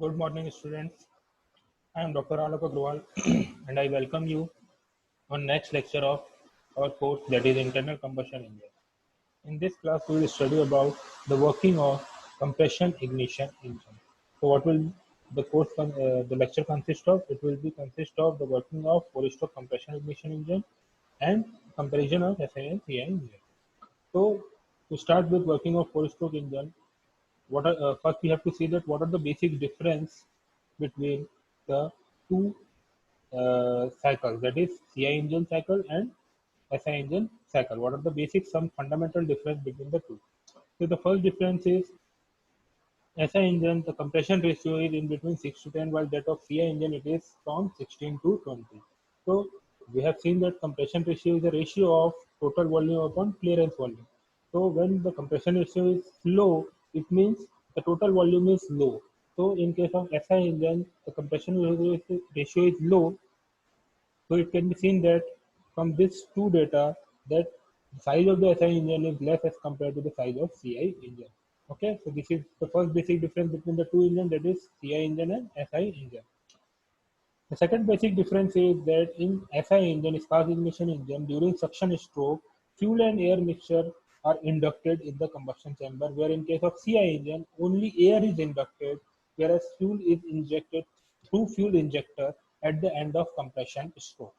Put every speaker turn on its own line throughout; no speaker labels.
Good morning, students. I am Dr. Alok Agrawal, and I welcome you on next lecture of our course, that is Internal Combustion Engine. In this class, we will study about the working of compression ignition engine. So, what will the lecture consist of? It will be consist of the working of four-stroke compression ignition engine and comparison of SI and CI engine. So, to start with working of four-stroke engine, first we have to see that what are the basic difference between the two cycles, that is CI engine cycle and SI engine cycle. What are the basic some fundamental difference between the two? So the first difference is SI engine, the compression ratio is in between 6 to 10, while that of CI engine it is from 16 to 20. So we have seen that compression ratio is a ratio of total volume upon clearance volume. So when the compression ratio is low, it means the total volume is low. So in case of SI engine, the compression ratio is low. So it can be seen that from this two data that the size of the SI engine is less as compared to the size of CI engine. Okay, so this is the first basic difference between the two engines, that is CI engine and SI engine. The second basic difference is that in SI engine, spark ignition engine, during suction stroke, fuel and air mixture are inducted in the combustion chamber, where in case of CI engine, only air is inducted, whereas fuel is injected through fuel injector at the end of compression stroke.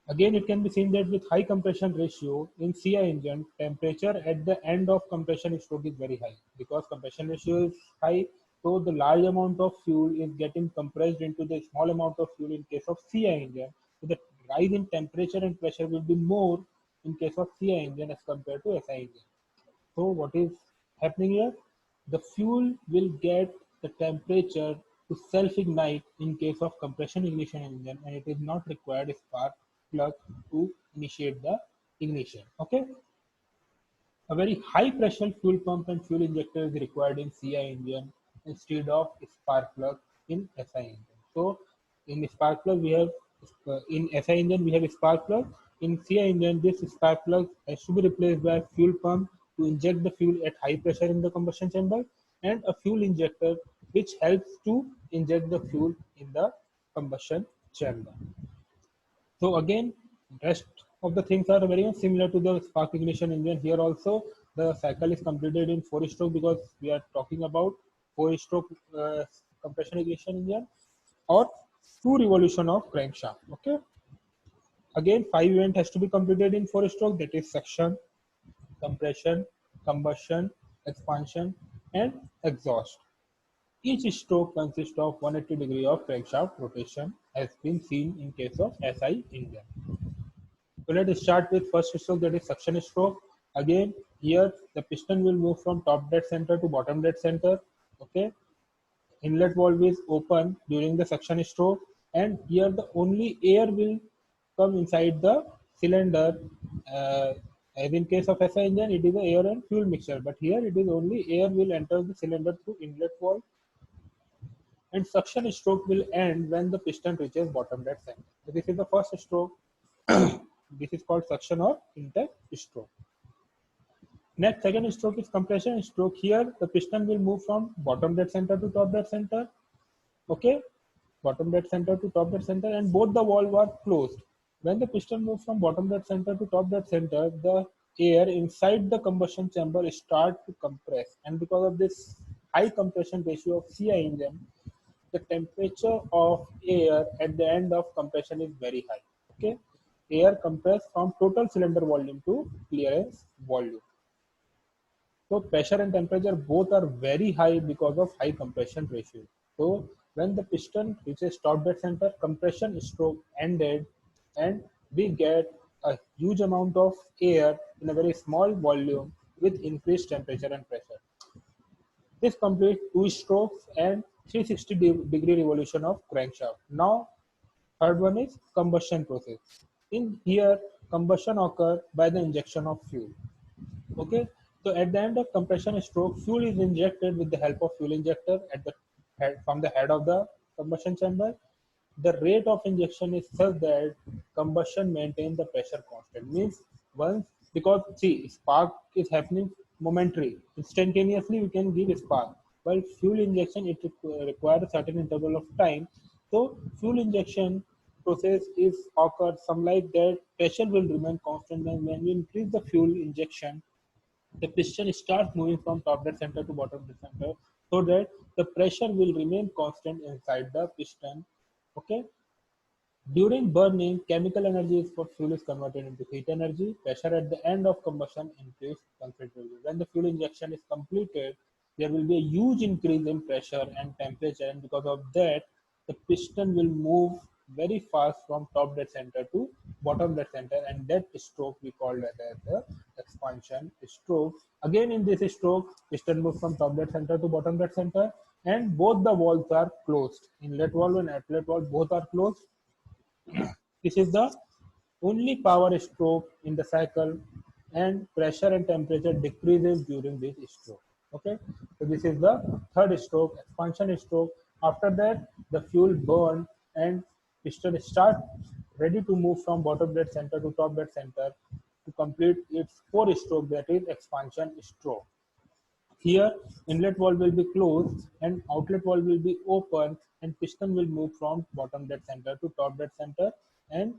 Again, it can be seen that with high compression ratio in CI engine, temperature at the end of compression stroke is very high. Because compression ratio is high, so the large amount of fuel is getting compressed into the small amount of fuel in case of CI engine. So the rise in temperature and pressure will be more in case of CI engine as compared to SI engine. So what is happening here? The fuel will get the temperature to self-ignite in case of compression ignition engine, and it is not required a spark plug to initiate the ignition. Okay. A very high pressure fuel pump and fuel injector is required in CI engine instead of spark plug in SI engine. So in spark plug we have in SI engine we have spark plug. In CI engine this spark plug has to be replaced by a fuel pump to inject the fuel at high pressure in the combustion chamber, and a fuel injector which helps to inject the fuel in the combustion chamber. So again, rest of the things are very much similar to the spark ignition engine. Here also, the cycle is completed in four-stroke because we are talking about four-stroke compression ignition engine or two revolution of crankshaft. Okay. Again, five event has to be completed in four-stroke. That is suction, compression, combustion, expansion, and exhaust. Each stroke consists of 180 degree of crankshaft rotation, has been seen in case of SI engine. So let's start with first stroke, that is suction stroke. Again, here the piston will move from top dead center to bottom dead center. Okay, inlet valve is open during the suction stroke, and here the only air will come inside the cylinder. As in case of SI engine, it is the air and fuel mixture, but here it is only air will enter the cylinder through inlet valve, and suction stroke will end when the piston reaches bottom dead center. So this is the first stroke. This is called suction or intake stroke. Next, second stroke is compression stroke. Here, the piston will move from bottom dead center to top dead center. Okay, bottom dead center to top dead center, and both the valves are closed. When the piston moves from bottom dead center to top dead center, the air inside the combustion chamber start to compress, and because of this high compression ratio of CI engine, the temperature of air at the end of compression is very high. Okay, air compressed from total cylinder volume to clearance volume. So pressure and temperature both are very high because of high compression ratio. So when the piston reaches top dead center, compression stroke ended, and we get a huge amount of air in a very small volume with increased temperature and pressure. This completes two strokes and 360-degree revolution of crankshaft. Now, third one is combustion process. In here, combustion occurs by the injection of fuel. Okay, so at the end of compression stroke, fuel is injected with the help of fuel injector at the head from the head of the combustion chamber. The rate of injection is such that combustion maintains the pressure constant. Means once, because see, spark is happening momentary, instantaneously we can give a spark. while fuel injection it requires a certain interval of time. So fuel injection process is occurs some like that pressure will remain constant, and when we increase the fuel injection, the piston starts moving from top dead center to bottom dead center, so that the pressure will remain constant inside the piston. Okay. During burning, chemical energy for fuel is converted into heat energy. Pressure at the end of combustion increases considerably. When the fuel injection is completed, there will be a huge increase in pressure and temperature, and because of that, the piston will move very fast from top dead center to bottom dead center, and that stroke we call that as the expansion stroke. Again, in this stroke, piston moves from top dead center to bottom dead center, and both the valves are closed. Inlet valve and outlet valve both are closed. This is the only power stroke in the cycle, and pressure and temperature decreases during this stroke. Okay, so this is the third stroke, expansion stroke. After that, the fuel burn and piston start ready to move from bottom dead center to top dead center to complete its fourth stroke, that is expansion stroke. Here, inlet valve will be closed and outlet valve will be open, and piston will move from bottom dead center to top dead center, and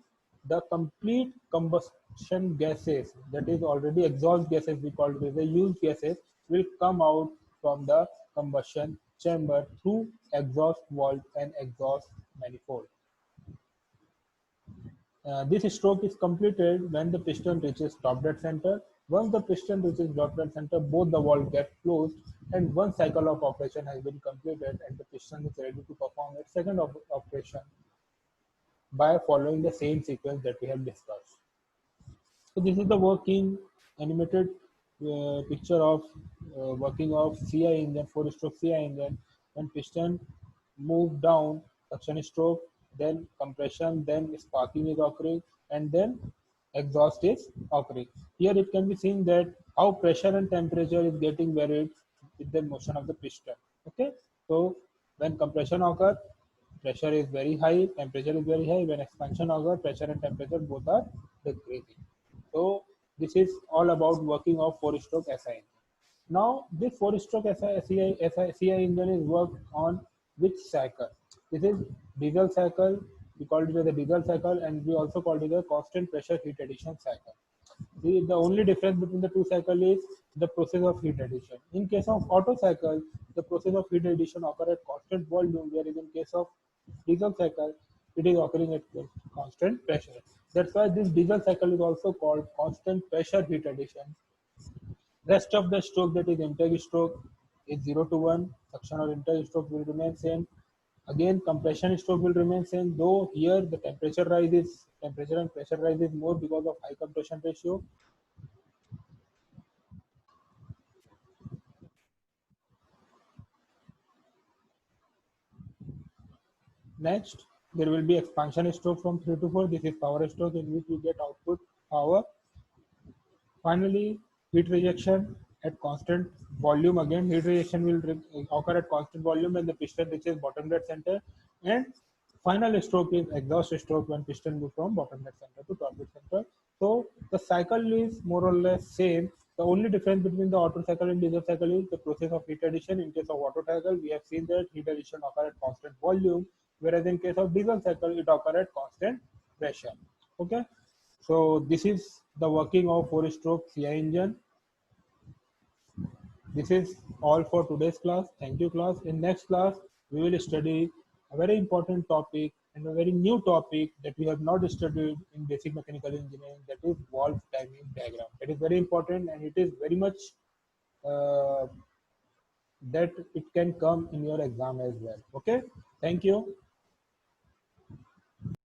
the complete combustion gases, that is already exhaust gases, we call it as the used gases, will come out from the combustion chamber through exhaust valve and exhaust manifold. This stroke is completed when the piston reaches top dead center. Once the piston reaches top dead center, both the valves get closed, and one cycle of operation has been completed, and the piston is ready to perform its second operation by following the same sequence that we have discussed. So this is the working animated picture of working of CI engine, four-stroke CI engine. When piston move down, suction stroke, then compression, then sparking is occurring, and then exhaust is occurring. Here it can be seen that how pressure and temperature is getting varied with the motion of the piston. Okay, so when compression occurs, pressure is very high, temperature is very high. When expansion occurs, pressure and temperature both are decreasing. So this is all about working of four-stroke SI engine. Now this four-stroke SI engine is worked on which cycle? This is diesel cycle. We call it as a diesel cycle, and we also call it a constant pressure heat addition cycle. The only difference between the two cycles is the process of heat addition. In case of Otto cycle, the process of heat addition occurs at constant volume, whereas in case of diesel cycle, it is occurring at constant pressure. That's why this diesel cycle is also called constant pressure heat addition. Rest of the stroke, that is intake stroke, is 0 to 1. Suction or intake stroke will remain same. Again, compression stroke will remain same, though here the temperature and pressure rises more because of high compression ratio. Next, there will be expansion stroke from 3 to 4. This is power stroke in which we get output power. Finally, heat rejection at constant volume. Again, heat rejection will occur at constant volume when the piston reaches bottom dead center. And final stroke is exhaust stroke when piston moves from bottom dead center to top dead center. So the cycle is more or less same. The only difference between the Otto cycle and diesel cycle is the process of heat addition. In case of Otto cycle, we have seen that heat addition occur at constant volume, whereas in case of diesel cycle, it occur at constant pressure. Okay. So this is the working of four-stroke CI engine. This is all for today's class. Thank you, class. In next class, we will study a very important topic and a very new topic that we have not studied in basic mechanical engineering, that is valve timing diagram. It is very important, and it is very much uh, that it can come in your exam as well. Okay. Thank you.